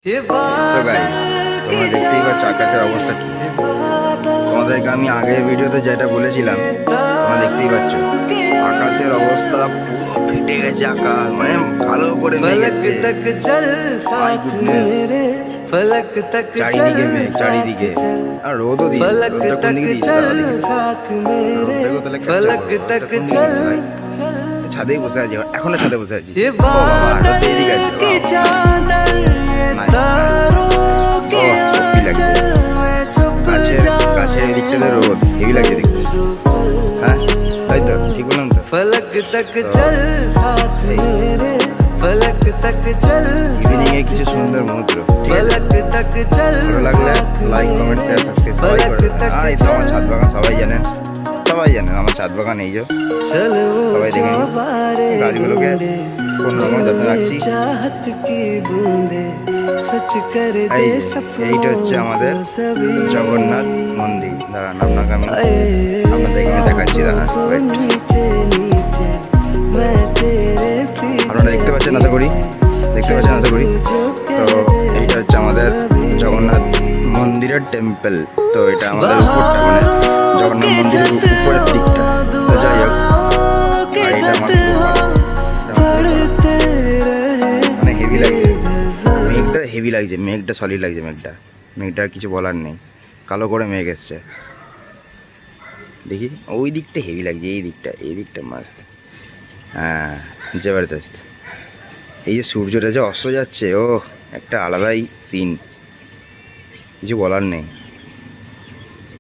তো গাইস, তোমরা দেখতেই পাচ্ছ আকাশের অবস্থা কি। তোমাদেরকে আমি আগের ভিডিওতে যেটা বলেছিলাম, তোমরা দেখতেই পাচ্ছ আকাশের অবস্থা পুরো ফেটে গেছে। আকাশ মানে ভালো করে মেঘ এসছে। মাই গুডনেস, চারিদিকে মেঘ, চারিদিকে। আর রোদও দিয়েছে। রোদটা কোন দিকে দিয়েছে দাঁড়া দেখি। রোদটাকেও তাহলে ক্যাপচার করবো। রোদটা কোন দিকে দিয়েছে ভাই? ছাদেই বসে আছি, এখনো ছাদে বসে আছি। ও বাবা, রোদ এদিকে আছে। সত্যি লাগছে। গাছের এদিকটাতে রোদ হেভি লাগছে দেখতে। হ্যাঁ তাই তো, ঠিক বললাম তো? ইভিনিং এ কিছু সুন্দর মুহূর্ত। ভালো লাগলে লাইক, কমেন্ট, শেয়ার, সাবস্ক্রাইব সবাই করবেন। আর এই তো আমার ছাদ বাগান, সবাই জানেন আমার ছাদ বাগান। এই যে সবাই দেখে নিন, গাছগুলোকে কোন রকম যত্ন রাখছি। এইটা হচ্ছে আমাদের জগন্নাথ মন্দির। দাঁড়ান, আপনাকে আমি আপনাদেরকে দেখাচ্ছি। দাঁড়ান, আপনারা দেখতে পাচ্ছেন আশা করি। তো এইটা হচ্ছে আমাদের জগন্নাথ মন্দিরের টেম্পল। তো এটা আমাদের উপরটা, মানে জগন্নাথ মন্দিরের উপরের দিকটা। তো যাই হোক, আর এটা আমার মানে হেভি লাগছে। মেঘটা হেভি লাগছে, মেঘটা সলিড লাগছে। মেঘটা কিছু বলার নেই। কালো করে মেঘ এসছে। দেখি ওই দিকটা হেভি লাগছে, এই দিকটা মাস্ত। হ্যাঁ, জবরদস্ত। এই যে সূর্যটা যে অস্ত যাচ্ছে, ও একটা আলাদাই সিন, কিছু বলার নেই।